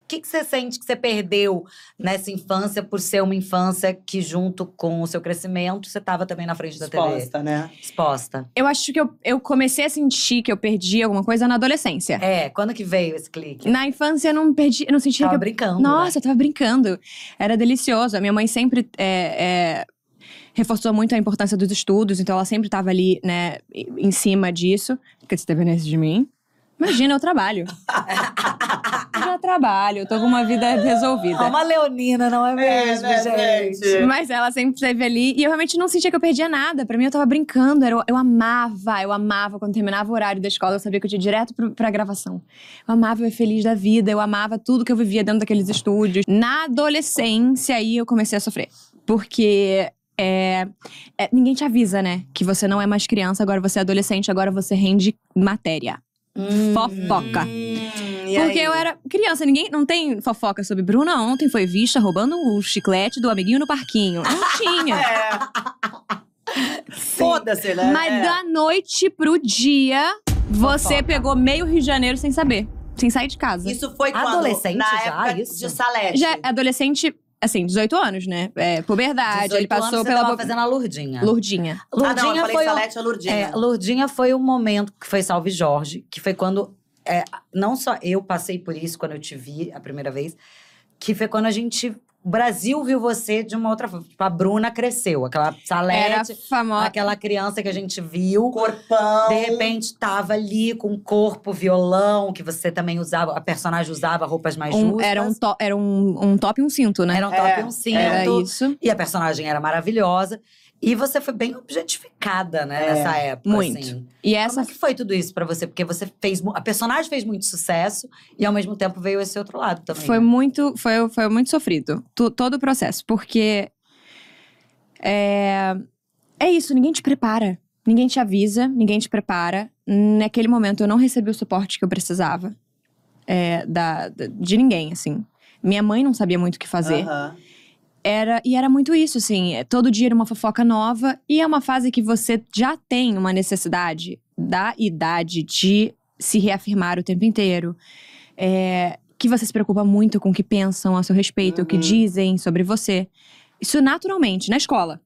que você sente que você perdeu nessa infância por ser uma infância que, junto com o seu crescimento, você estava também na frente da TV? Exposta, né? Exposta. Eu acho que eu comecei a sentir que eu perdi alguma coisa na adolescência. Quando que veio esse clique? Na infância eu não perdi, eu não sentia Tava que eu… brincando, Nossa, né? eu tava brincando. Era delicioso. A minha mãe sempre reforçou muito a importância dos estudos, então ela sempre tava ali, né, em cima disso. Porque você dependesse de mim. Imagina, eu trabalho. Já trabalho, eu tô com uma vida resolvida. Uma leonina, não é mesmo, né, gente? Mas ela sempre esteve ali e eu realmente não sentia que eu perdia nada. Pra mim, eu tava brincando. Eu amava quando terminava o horário da escola. Eu sabia que eu tinha direto pra gravação. Eu amava eu feliz da vida. Eu amava tudo que eu vivia dentro daqueles estúdios. Na adolescência, aí eu comecei a sofrer. Porque… ninguém te avisa, né? Que você não é mais criança, agora você é adolescente, agora você rende matéria. Fofoca. Porque eu era criança, ninguém não tem fofoca sobre Bruna ontem foi vista roubando o chiclete do amiguinho no parquinho. Não tinha. Foda-se, né? Mas da noite pro dia, você pegou meio Rio de Janeiro sem saber. Sem sair de casa. Isso foi quando? Adolescente na já, época isso? de Salete. Já adolescente, assim, 18 anos, né? Puberdade, 18 ele passou anos, você pela… tava fazendo a Lurdinha. Lurdinha. Não, eu falei foi Salete, a Lurdinha. Lurdinha foi o momento que foi Salve Jorge, que foi quando… não só eu passei por isso quando eu te vi a primeira vez, que foi quando o Brasil viu você de uma outra forma. Tipo, a Bruna cresceu, aquela Salete, Era famosa. aquela criança que a gente viu. Corpão. De repente, tava ali com um corpo, violão, que você também usava, a personagem usava roupas mais justas. Era um top e um cinto, né? Era um top e um cinto. Era isso. E a personagem era maravilhosa. E você foi bem objetificada, né, nessa época, muito. assim. E essa… Como é que foi tudo isso pra você? Porque você fez… A personagem fez muito sucesso e, ao mesmo tempo, veio esse outro lado também. Foi né? foi muito sofrido. Todo o processo. Porque… É isso, ninguém te prepara. Ninguém te avisa, ninguém te prepara. Naquele momento, eu não recebi o suporte que eu precisava. De ninguém, assim. Minha mãe não sabia muito o que fazer. Era muito isso, assim. Todo dia era uma fofoca nova. E é uma fase que você já tem uma necessidade da idade de se reafirmar o tempo inteiro. Que você se preocupa muito com o que pensam a seu respeito, o que dizem sobre você. Isso naturalmente, na escola.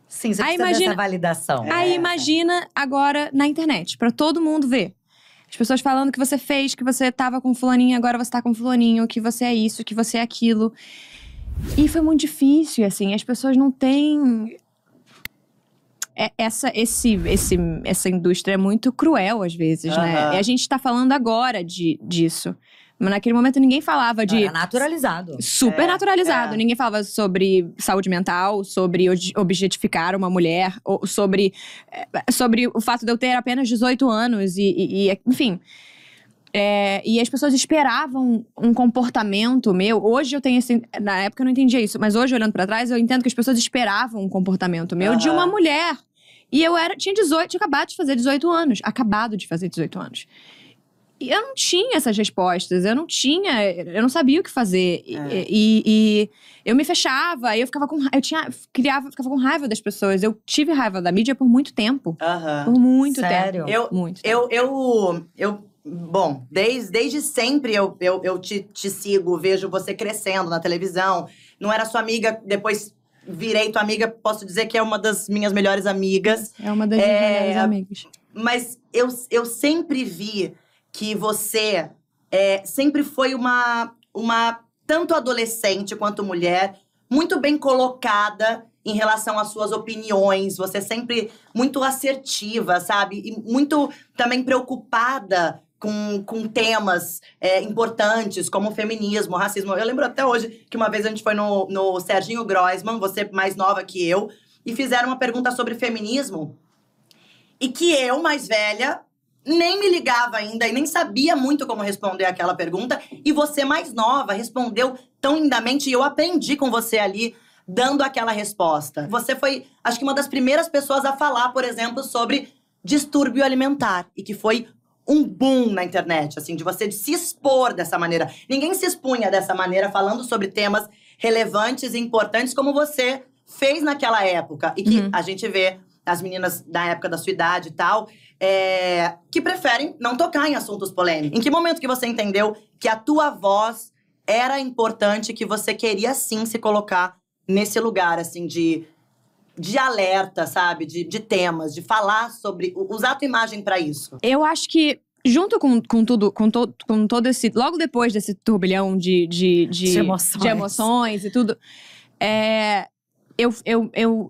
Sim, você precisa dessa validação. Aí imagina agora na internet, pra todo mundo ver. As pessoas falando que você fez, que você tava com fulaninho, agora você tá com fulaninho, que você é isso, que você é aquilo. E foi muito difícil, assim, as pessoas não têm… Essa indústria é muito cruel, às vezes, né? E a gente tá falando agora disso. Mas naquele momento ninguém falava de… Era naturalizado. Super naturalizado. Ninguém falava sobre saúde mental, sobre objetificar uma mulher, ou sobre o fato de eu ter apenas 18 anos enfim… e as pessoas esperavam um comportamento meu. Hoje eu tenho na época eu não entendia isso, mas hoje, olhando pra trás, eu entendo que as pessoas esperavam um comportamento meu de uma mulher. E eu tinha acabado de fazer 18 anos. Acabado de fazer 18 anos. E eu não tinha essas respostas, eu não sabia o que fazer. E eu me fechava, eu ficava ficava com raiva das pessoas. Eu tive raiva da mídia por muito tempo. Por muito Sério? tempo. Muito tempo. Bom, desde sempre eu te sigo, vejo você crescendo na televisão. Não era sua amiga, depois virei tua amiga, posso dizer que é uma das minhas melhores amigas. É uma das minhas melhores amigas. Mas eu sempre vi que você sempre foi uma tanto adolescente quanto mulher, muito bem colocada em relação às suas opiniões. Você sempre muito assertiva, sabe? E muito também preocupada com temas importantes, como o feminismo, o racismo. Eu lembro até hoje que uma vez a gente foi no Serginho Groisman, você mais nova que eu, e fizeram uma pergunta sobre feminismo. E que eu, mais velha, nem me ligava ainda e nem sabia muito como responder aquela pergunta. E você, mais nova, respondeu tão lindamente. E eu aprendi com você ali, dando aquela resposta. Você foi, acho que uma das primeiras pessoas a falar, por exemplo, sobre distúrbio alimentar. E que foi um boom na internet, assim, de você se expor dessa maneira. Ninguém se expunha dessa maneira, falando sobre temas relevantes e importantes como você fez naquela época. E que a gente vê as meninas da época da sua idade e tal, que preferem não tocar em assuntos polêmicos. Em que momento que você entendeu que a tua voz era importante, que você queria sim se colocar nesse lugar, assim, de alerta, sabe? De temas, de falar sobre. Usar a tua imagem pra isso. Eu acho que, junto com todo esse. Logo depois desse turbilhão de emoções e tudo,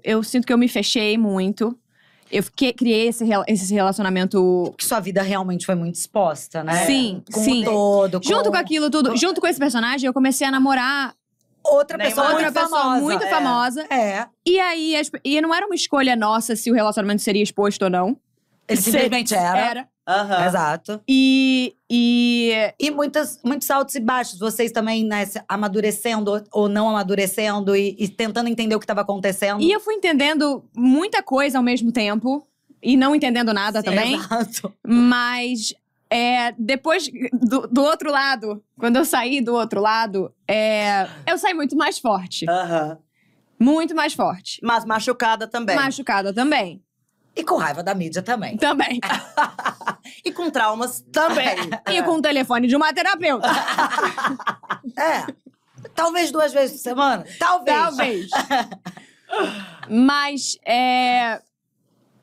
eu sinto que eu me fechei muito. Eu criei esse relacionamento. Porque sua vida realmente foi muito exposta, né? Sim, com sim. o todo. Junto com aquilo tudo, junto com esse personagem, eu comecei a namorar outra pessoa muito famosa. É. E aí, e não era uma escolha nossa se o relacionamento seria exposto ou não. Ele simplesmente era. Aham. Exato. E muitos altos e baixos. Vocês também, né, amadurecendo ou não amadurecendo e tentando entender o que estava acontecendo. eu fui entendendo muita coisa ao mesmo tempo. E não entendendo nada também. Exato. Mas depois do outro lado, quando eu saí do outro lado, eu saí muito mais forte. Aham. Muito mais forte. Mas machucada também. Machucada também. E com raiva da mídia também. Também. E com traumas também. E com o telefone de uma terapeuta. Talvez 2 vezes por semana. Talvez. Mas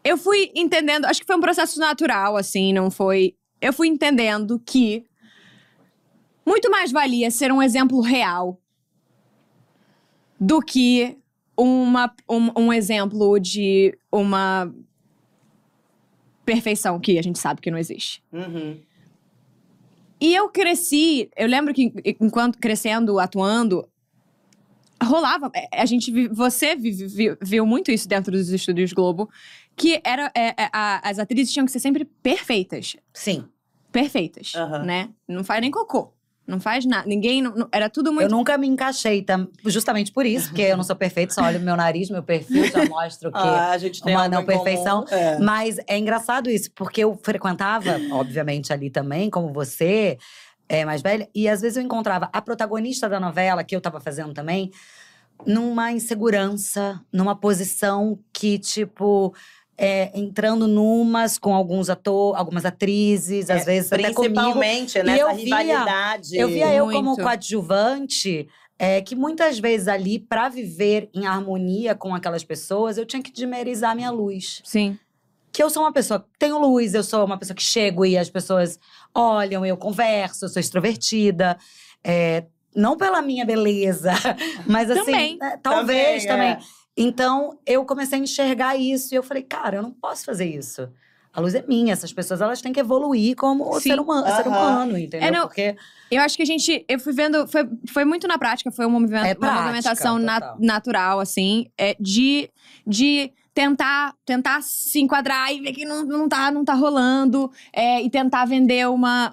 eu fui entendendo, acho que foi um processo natural, assim, não foi. Eu fui entendendo que muito mais valia ser um exemplo real do que um exemplo de uma perfeição que a gente sabe que não existe. Uhum. E eu cresci, eu lembro que enquanto crescendo, atuando, rolava, você viu muito isso dentro dos estúdios Globo, que as atrizes tinham que ser sempre perfeitas. Sim. Perfeitas, Aham. né? Não faz nem cocô. Não faz nada. Ninguém. Era tudo muito. Eu nunca me encaixei, justamente por isso, porque eu não sou perfeita, só olho meu nariz, meu perfil, já mostro que A gente tem uma algo não em comum. perfeição. Mas é engraçado isso, porque eu frequentava, obviamente, ali também, como você, mais velha, e às vezes eu encontrava a protagonista da novela, que eu tava fazendo também, numa insegurança, numa posição que, tipo. Entrando numas com algumas atrizes, às vezes até comigo. Principalmente, né? E Essa rivalidade. Eu via eu como Muito. coadjuvante, que muitas vezes ali, pra viver em harmonia com aquelas pessoas, eu tinha que dimerizar minha luz. Sim. Que eu sou uma pessoa que tenho luz, eu sou uma pessoa que chego e as pessoas olham, eu converso, eu sou extrovertida. Não pela minha beleza, mas assim… Também. Talvez Também, também. Então, eu comecei a enxergar isso. E eu falei, cara, eu não posso fazer isso. A luz é minha. Essas pessoas, elas têm que evoluir como Sim. ser humano, entendeu? não, Porque… Eu acho que eu fui vendo, foi muito na prática, foi uma prática, movimentação total. natural, assim, de tentar se enquadrar e ver que não tá rolando, e tentar vender uma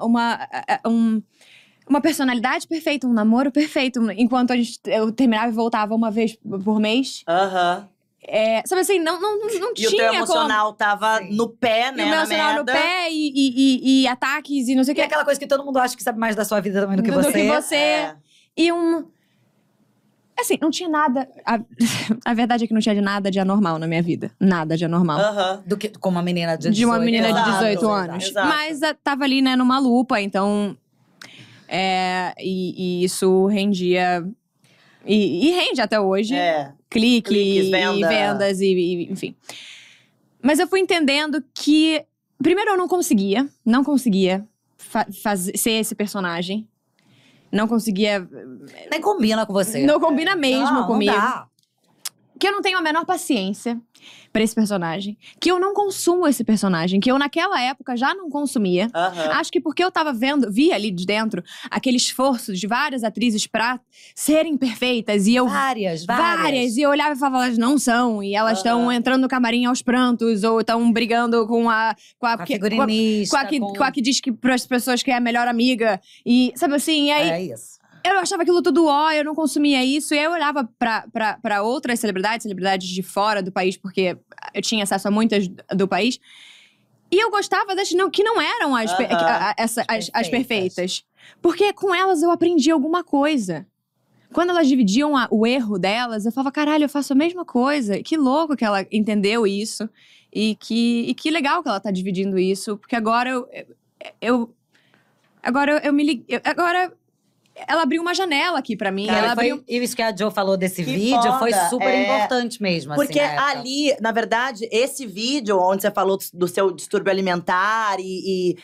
personalidade perfeita, um namoro perfeito, enquanto eu terminava e voltava uma vez por mês. Aham. Sabe assim, não tinha E o teu como. emocional tava Sim. no pé, E né? o meu na emocional no merda. pé e ataques e não sei o E que. aquela coisa que todo mundo acha que sabe mais da sua vida também do que Do você. que você. É. E assim, não tinha nada. A verdade é que não tinha nada de anormal na minha vida. Nada de anormal. Aham. Do que com uma menina de 18 De uma menina de Exato, 18 anos. exato. Mas tava ali, né, numa lupa, então. E isso rendia. E rende até hoje. Cliques, Cliques, e vendas, enfim. Mas eu fui entendendo que. Primeiro, eu não conseguia ser esse personagem. Não conseguia. Nem combina com você. Não combina mesmo Não, comigo. Não dá. Que eu não tenho a menor paciência pra esse personagem. Que eu não consumo esse personagem. Que eu, naquela época, já não consumia. Aham. Acho que porque eu vi ali de dentro aquele esforço de várias atrizes pra serem perfeitas. E eu. Várias. E eu olhava e falava, elas não são. E elas estão entrando no camarim aos prantos. Ou estão brigando com a figurinista. com a que diz que pras pessoas que é a melhor amiga. E, sabe assim, e aí. É isso. Eu achava aquilo tudo eu não consumia isso. E aí eu olhava pra outras celebridades de fora do país, porque eu tinha acesso a muitas do país. E eu gostava das que não eram as perfeitas. Porque com elas eu aprendi alguma coisa. Quando elas dividiam o erro delas, eu falava, caralho, eu faço a mesma coisa. Que louco que ela entendeu isso. E que legal que ela tá dividindo isso. Porque agora eu me liguei. Agora ela abriu uma janela aqui pra mim. Cara, Ela abriu... E isso que a Jo falou desse Que vídeo foi foda, super importante mesmo. Porque assim, na época. ali, na verdade, esse vídeo onde você falou do seu distúrbio alimentar e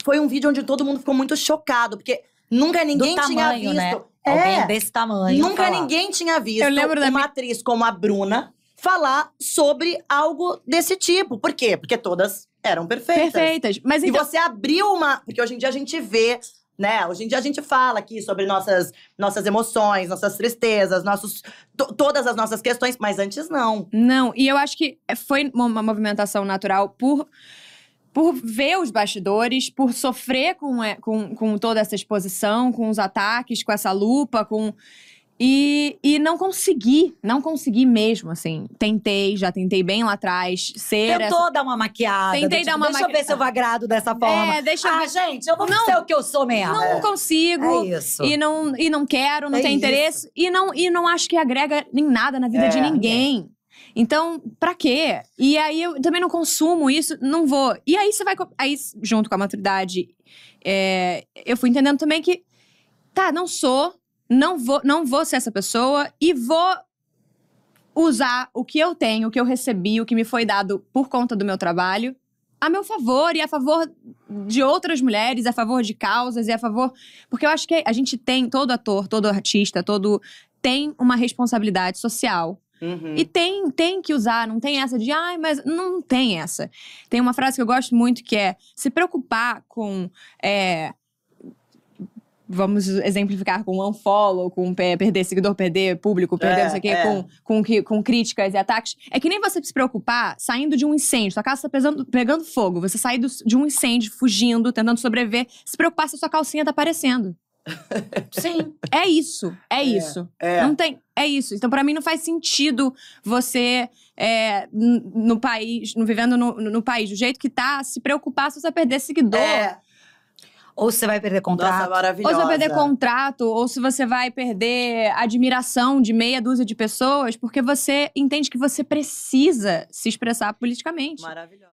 foi um vídeo onde todo mundo ficou muito chocado, porque nunca ninguém Do tinha tamanho, visto. né? Alguém desse tamanho. Nunca falar. ninguém tinha visto Eu lembro uma atriz como a Bruna falar sobre algo desse tipo. Por quê? Porque todas eram perfeitas. Perfeitas. Mas então... E você abriu uma... Porque hoje em dia a gente vê, né? Hoje em dia a gente fala aqui sobre nossas emoções, nossas tristezas, todas as nossas questões. Mas antes, não. Não, e eu acho que foi uma movimentação natural por ver os bastidores, por sofrer com toda essa exposição, com os ataques, com essa lupa, E não consegui mesmo, assim. Já tentei bem lá atrás, Tentou dar uma maquiada. Tentei dar uma Deixa eu ver se eu agrado dessa forma. deixa eu ver. Gente, eu vou ser o que eu sou mesmo. Não consigo. É isso. E não quero, não É tenho interesse. E não acho que agrega em nada na vida de ninguém. Então, pra quê? E aí, eu também não consumo isso, não vou. E aí, você vai... Aí, junto com a maturidade, eu fui entendendo também que... Tá, não vou ser essa pessoa e vou usar o que eu tenho, o que eu recebi, o que me foi dado por conta do meu trabalho, a meu favor e a favor de outras mulheres, a favor de causas e a favor... Porque eu acho que a gente tem, todo ator, todo artista, tem uma responsabilidade social. Uhum. E tem que usar, não tem essa de... mas não tem essa. Tem uma frase que eu gosto muito que é... Se preocupar com... Vamos exemplificar com unfollow, com perder seguidor, perder público, perder não sei o quê, com críticas e ataques. É que nem você se preocupar saindo de um incêndio. Sua casa tá pegando fogo. Você sair de um incêndio, fugindo, tentando sobreviver. Se preocupar se a sua calcinha tá aparecendo. Sim. É isso. Não tem... É isso. Então, pra mim, não faz sentido você, no país, vivendo no país do jeito que tá, se preocupar se você perder seguidor. Ou você vai perder contrato. Nossa, maravilhosa. Ou você vai perder contrato, ou se você vai perder admiração de meia dúzia de pessoas, porque você entende que você precisa se expressar politicamente. Maravilhosa.